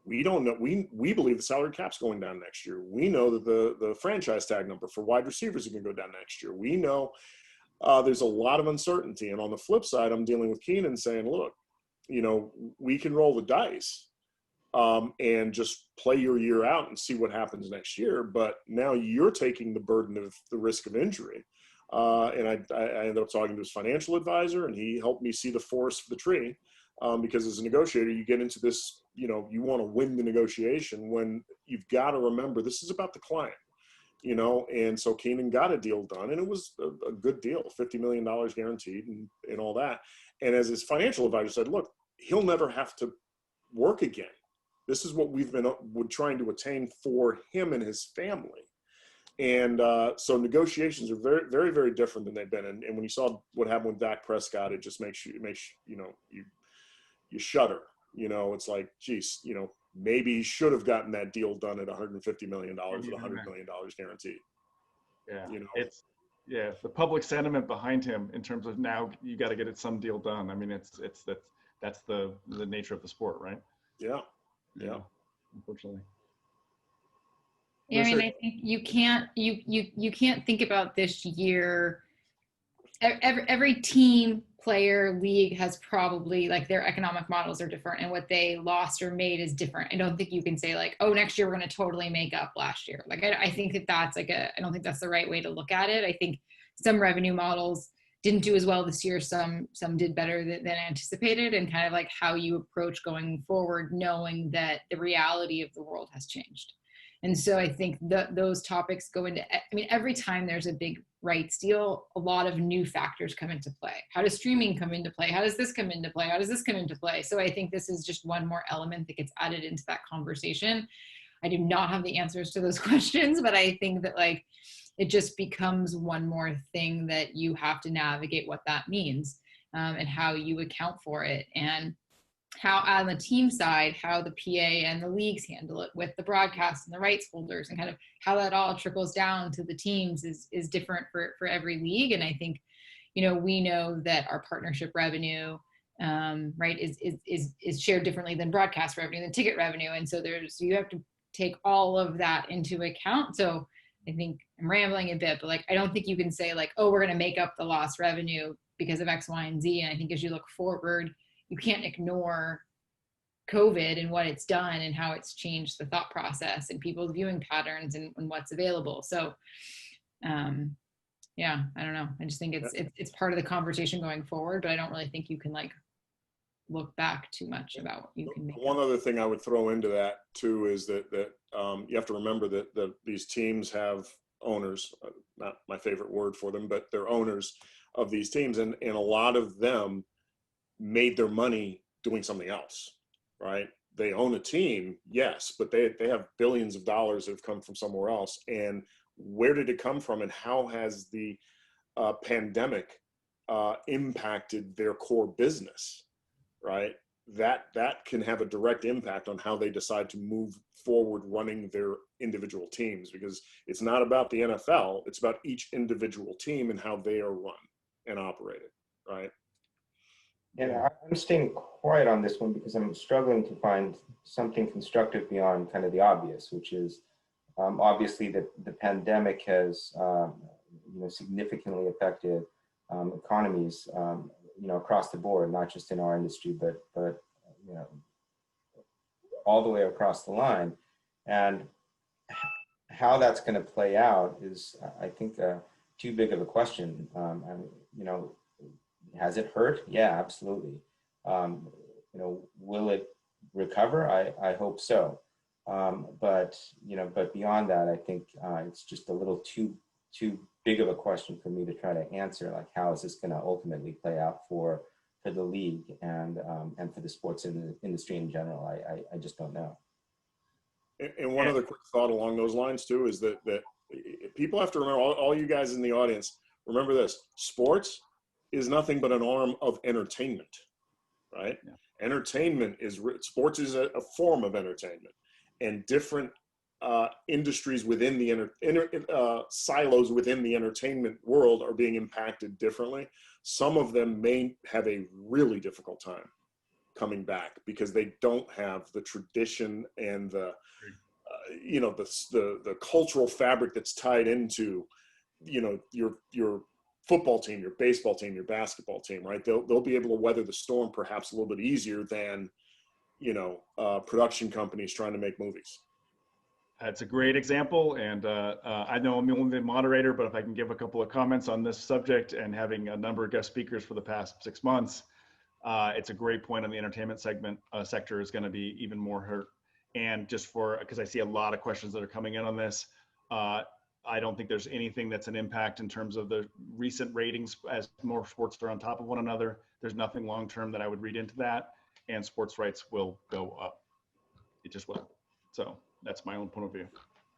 we don't know. We believe the salary cap's going down next year. We know that the franchise tag number for wide receivers is going to go down next year. We know there's a lot of uncertainty. And on the flip side, I'm dealing with Keenan saying, look, we can roll the dice and just play your year out and see what happens next year. But now you're taking the burden of the risk of injury. And I ended up talking to his financial advisor, and he helped me see the forest for the tree. Because as a negotiator, you get into this, you want to win the negotiation when you've got to remember this is about the client, and so Keenan got a deal done, and it was a good deal, $50 million guaranteed and all that. And as his financial advisor said, look, he'll never have to work again. This is what we've been trying to attain for him and his family. And so negotiations are very, very, very different than they've been. And when you saw what happened with Dak Prescott, it just makes you shudder. It's like, geez, maybe he should have gotten that deal done at $150 million with $100 million guaranteed. Yeah, the public sentiment behind him in terms of now you got to get some deal done. I mean, that's the nature of the sport, right? Yeah. Unfortunately. Yeah, I mean, I think you can't think about this year. Every team, player, league has probably, like, their economic models are different, and what they lost or made is different. I don't think you can say like, oh, next year we're going to totally make up last year. Like, I think that's I don't think that's the right way to look at it. I think some revenue models didn't do as well this year. Some did better than anticipated, and kind of like how you approach going forward, knowing that the reality of the world has changed. And so I think those topics go into, every time there's a big rights deal, a lot of new factors come into play. How does streaming come into play? How does this come into play? How does this come into play? So I think this is just one more element that gets added into that conversation. I do not have the answers to those questions, but I think that, like, it just becomes one more thing that you have to navigate what that means, and how you account for it, and how on the team side, how the PA and the leagues handle it with the broadcast and the rights holders, and kind of how that all trickles down to the teams is different for every league. And I think, we know that our partnership revenue, right, is shared differently than broadcast revenue, than ticket revenue. And so you have to take all of that into account. So I think I'm rambling a bit, but, like, I don't think you can say, like, oh, we're going to make up the lost revenue because of X, Y, and Z. And I think as you look forward, you can't ignore COVID and what it's done and how it's changed the thought process and people's viewing patterns and what's available. So, yeah, I don't know. I just think it's part of the conversation going forward, but I don't really think you can, like, look back too much about what you can make. One other thing I would throw into that too is that you have to remember that these teams have owners, not my favorite word for them, but they're owners of these teams, and a lot of them made their money doing something else, right? They own a team, yes, but they have billions of dollars that have come from somewhere else. And where did it come from, and how has the pandemic impacted their core business, right? That can have a direct impact on how they decide to move forward running their individual teams, because it's not about the NFL, it's about each individual team and how they are run and operated, right? Yeah, I'm staying quiet on this one because I'm struggling to find something constructive beyond kind of the obvious, which is obviously that the pandemic has significantly affected economies across the board, not just in our industry, but all the way across the line. And how that's going to play out is, I think, too big of a question. And, you know, has it hurt? Yeah, absolutely. You know, will it recover? I hope so. But, you know, but beyond that, I think it's just a little too big of a question for me to try to answer. Like, how is this going to ultimately play out for the league and for the sports industry in general? I just don't know. And one other quick thought along those lines too is that people have to remember, all you guys in the audience, remember this: sports is nothing but an arm of entertainment, right? Yeah. Entertainment is, sports is a form of entertainment, and different industries within the silos within the entertainment world are being impacted differently. Some of them may have a really difficult time coming back because they don't have the tradition and the you know, the cultural fabric that's tied into, you know, your football team, your baseball team, your basketball team, right? They'll be able to weather the storm perhaps a little bit easier than, you know, production companies trying to make movies. That's a great example, and I know I'm only the moderator, but if I can give a couple of comments on this subject, and having a number of guest speakers for the past 6 months, it's a great point on the entertainment sector is going to be even more hurt. And just because I see a lot of questions that are coming in on this, I don't think there's anything that's an impact in terms of the recent ratings as more sports are on top of one another. There's nothing long-term that I would read into that, and sports rights will go up. It just will. So that's my own point of view,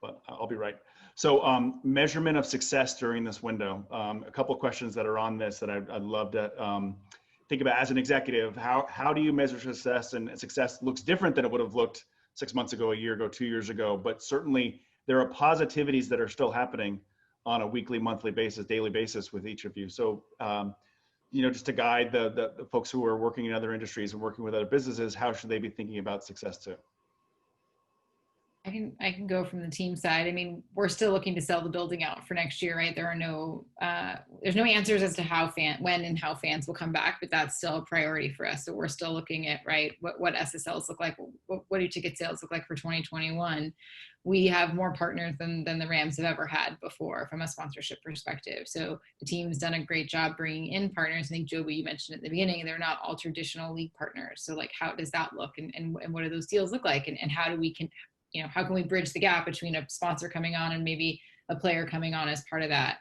but I'll be right. So measurement of success during this window. A couple of questions that are on this that I'd love to think about as an executive. How do you measure success? And success looks different than it would have looked 6 months ago, a year ago, 2 years ago, but certainly there are positivities that are still happening on a weekly, monthly basis, daily basis with each of you. So, you know, just to guide the folks who are working in other industries and working with other businesses, how should they be thinking about success too? I can go from the team side. I mean, we're still looking to sell the building out for next year, right? There are no, there's no answers as to when and how fans will come back, but that's still a priority for us. So we're still looking at, right, what SSLs look like, what do ticket sales look like for 2021? We have more partners than the Rams have ever had before from a sponsorship perspective. So the team's done a great job bringing in partners. I think, Joby, you mentioned at the beginning, they're not all traditional league partners. So like, how does that look? And what do those deals look like? And how do we you know, how can we bridge the gap between a sponsor coming on and maybe a player coming on as part of that?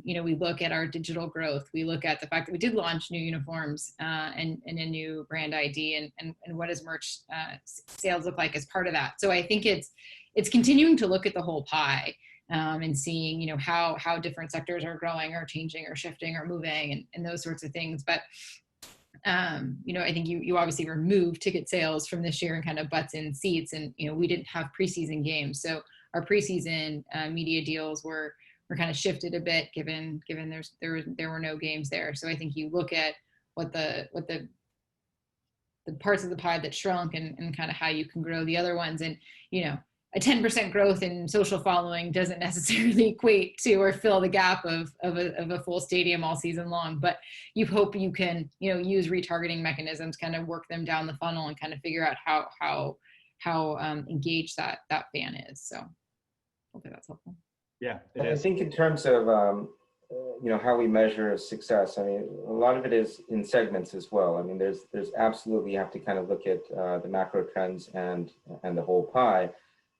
You know, we look at our digital growth. We look at the fact that we did launch new uniforms and a new brand ID, and what does merch sales look like as part of that? So I think it's continuing to look at the whole pie and seeing, you know, how different sectors are growing or changing or shifting or moving and those sorts of things. But you know, I think you obviously removed ticket sales from this year and kind of butts in seats, and you know, we didn't have preseason games, so our preseason media deals were kind of shifted a bit given there were no games there. So I think you look at what the parts of the pie that shrunk and kind of how you can grow the other ones. And you know, a 10% growth in social following doesn't necessarily equate to or fill the gap of a full stadium all season long, but you hope you can, you know, use retargeting mechanisms, kind of work them down the funnel and kind of figure out how engaged that fan is. So hopefully that's helpful. Yeah, I think in terms of you know, how we measure success, I mean, a lot of it is in segments as well. I mean, there's absolutely, you have to kind of look at the macro trends and the whole pie.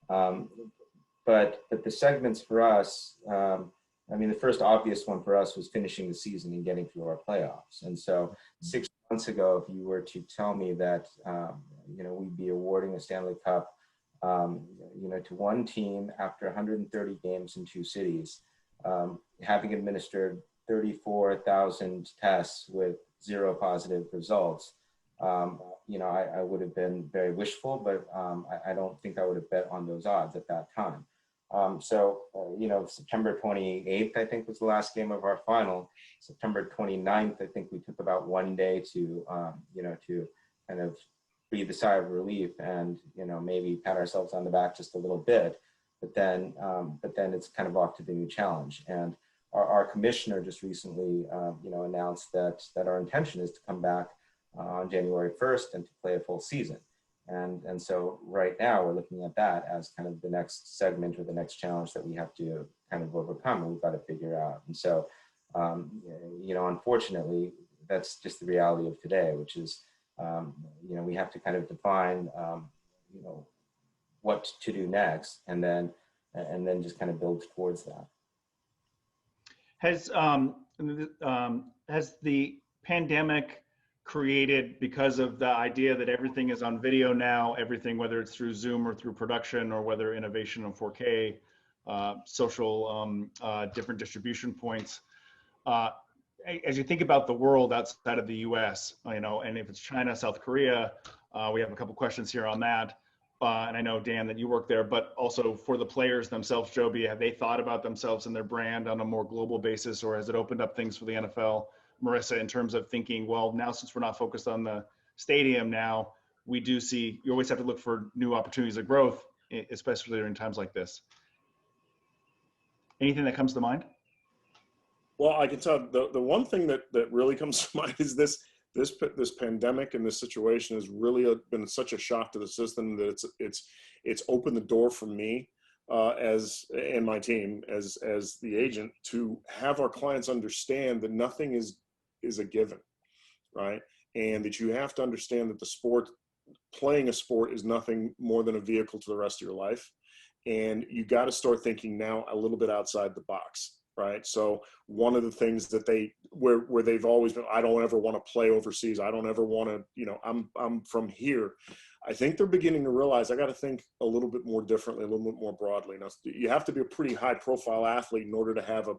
But the segments for us, I mean, the first obvious one for us was finishing the season and getting through our playoffs. And so 6 months ago, if you were to tell me that, you know, we'd be awarding a Stanley Cup, you know, to one team after 130 games in 2 cities, having administered 34,000 tests with 0 positive results, you know, I would have been very wishful, but I don't think I would have bet on those odds at that time. So, you know, September 28th, I think, was the last game of our final. September 29th, I think we took about 1 day to, you know, to kind of breathe a sigh of relief and, you know, maybe pat ourselves on the back just a little bit. But then it's kind of off to the new challenge. And our commissioner just recently, you know, announced that our intention is to come back on January 1st and to play a full season. And so right now we're looking at that as kind of the next segment or the next challenge that we have to kind of overcome, and we've got to figure out. And so, unfortunately, that's just the reality of today, which is, we have to kind of define, what to do next, and then just kind of build towards that. Has the pandemic created, because of the idea that everything is on video now, everything, whether it's through Zoom or through production, or whether innovation in 4K, social, different distribution points, as you think about the world outside of the US, and if it's China, South Korea, we have a couple questions here on that. And I know, Dan, that you work there, but also for the players themselves, Joby, have they thought about themselves and their brand on a more global basis, or has it opened up things for the NFL? Marissa, in terms of thinking, well, now since we're not focused on the stadium now, we do see, you always have to look for new opportunities of growth, especially during times like this. Anything that comes to mind? Well, I can tell the one thing that really comes to mind is this pandemic and this situation has really been such a shock to the system that it's opened the door for me and my team as the agent to have our clients understand that nothing is a given, right? And that you have to understand that playing a sport is nothing more than a vehicle to the rest of your life. And you got to start thinking now a little bit outside the box, right? So one of the things that where they've always been, I don't ever want to play overseas. I don't ever want to, I'm from here. I think they're beginning to realize I got to think a little bit more differently, a little bit more broadly. Now, you have to be a pretty high profile athlete in order to have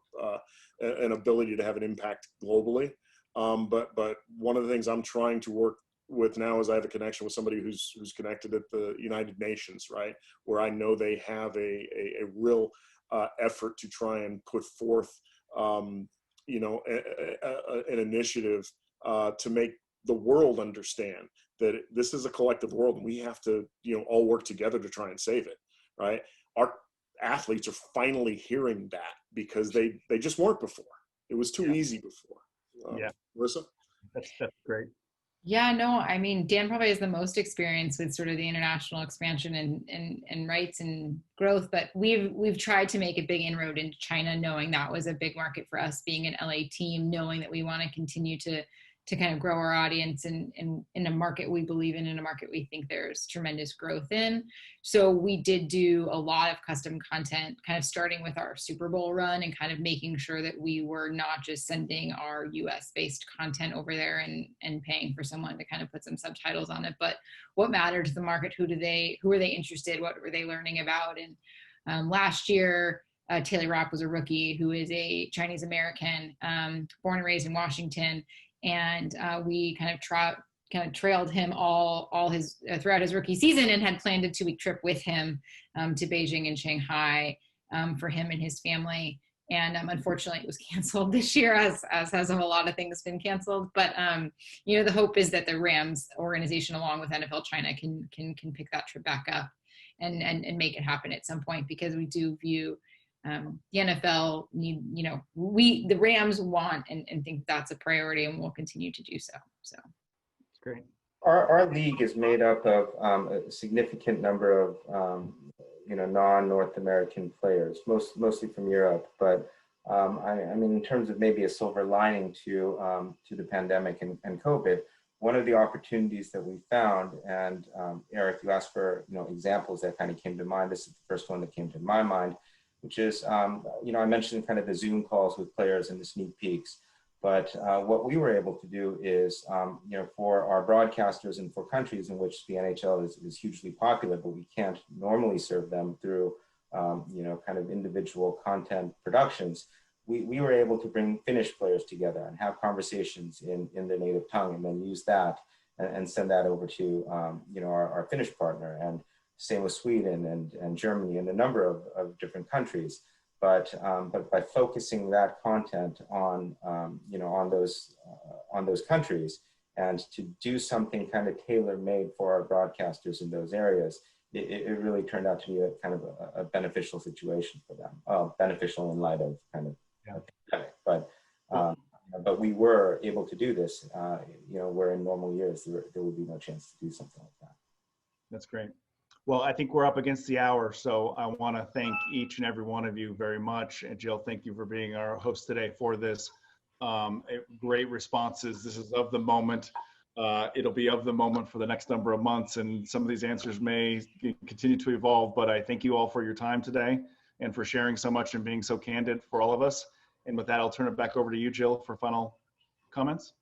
an ability to have an impact globally. But one of the things I'm trying to work with now is I have a connection with somebody who's connected at the United Nations, right? Where I know they have a real effort to try and put forth, an initiative to make the world understand that this is a collective world and we have to, all work together to try and save it, right? Our athletes are finally hearing that because they just weren't before. It was too easy before. Marissa? That's great. Yeah, no, I mean, Dan probably has the most experience with sort of the international expansion and rights and growth, but we've tried to make a big inroad into China, knowing that was a big market for us, being an LA team, knowing that we want to continue to kind of grow our audience in a market we believe in a market we think there's tremendous growth in. So we did do a lot of custom content, kind of starting with our Super Bowl run and kind of making sure that we were not just sending our US based content over there and paying for someone to kind of put some subtitles on it, but what mattered to the market, who were they interested, what were they learning about? And last year, Taylor Rapp was a rookie who is a Chinese American, born and raised in Washington. And we kind of trailed him all his throughout his rookie season and had planned a 2-week trip with him to Beijing and Shanghai for him and his family. And unfortunately, it was canceled this year, as has a lot of things been canceled. But the hope is that the Rams organization, along with NFL China, can pick that trip back up and make it happen at some point, because we do view the NFL need, the Rams want and think that's a priority, and we'll continue to do so. So that's great. Our league is made up of a significant number of non-North American players, mostly from Europe. But I mean, in terms of maybe a silver lining to the pandemic and COVID, one of the opportunities that we found, and Eric, you asked for examples that kind of came to mind. This is the first one that came to my mind, which is, I mentioned kind of the Zoom calls with players and the sneak peeks, but what we were able to do is, for our broadcasters and for countries in which the NHL is hugely popular, but we can't normally serve them through, kind of individual content productions, we were able to bring Finnish players together and have conversations in their native tongue, and then use that and send that over to, our Finnish partner. And same with Sweden and Germany and a number of different countries, but by focusing that content on those countries, and to do something kind of tailor-made for our broadcasters in those areas, it really turned out to be a kind of a beneficial situation for them. Beneficial in light of kind of pandemic, but we were able to do this. Where in normal years there would be no chance to do something like that. That's great. Well, I think we're up against the hour, so I want to thank each and every one of you very much. And Jill, thank you for being our host today for this. Great responses. This is of the moment. It'll be of the moment for the next number of months, and some of these answers may continue to evolve, but I thank you all for your time today and for sharing so much and being so candid for all of us. And with that, I'll turn it back over to you, Jill, for final comments.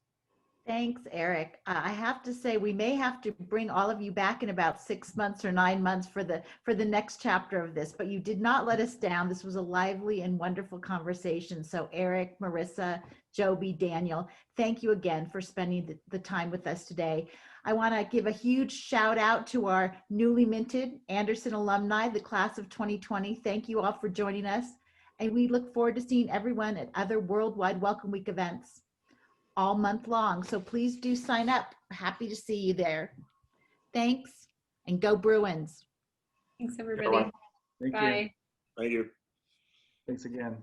Thanks, Eric. I have to say, we may have to bring all of you back in about 6 months or 9 months for the next chapter of this, but you did not let us down. This was a lively and wonderful conversation. So Eric, Marissa, Joby, Daniel, thank you again for spending the time with us today. I want to give a huge shout out to our newly minted Anderson alumni, the class of 2020. Thank you all for joining us. And we look forward to seeing everyone at other Worldwide Welcome Week events all month long. So please do sign up. Happy to see you there. Thanks, and go Bruins. Thanks, everybody. Everyone. Thank Bye. you. Thank you. Thanks again.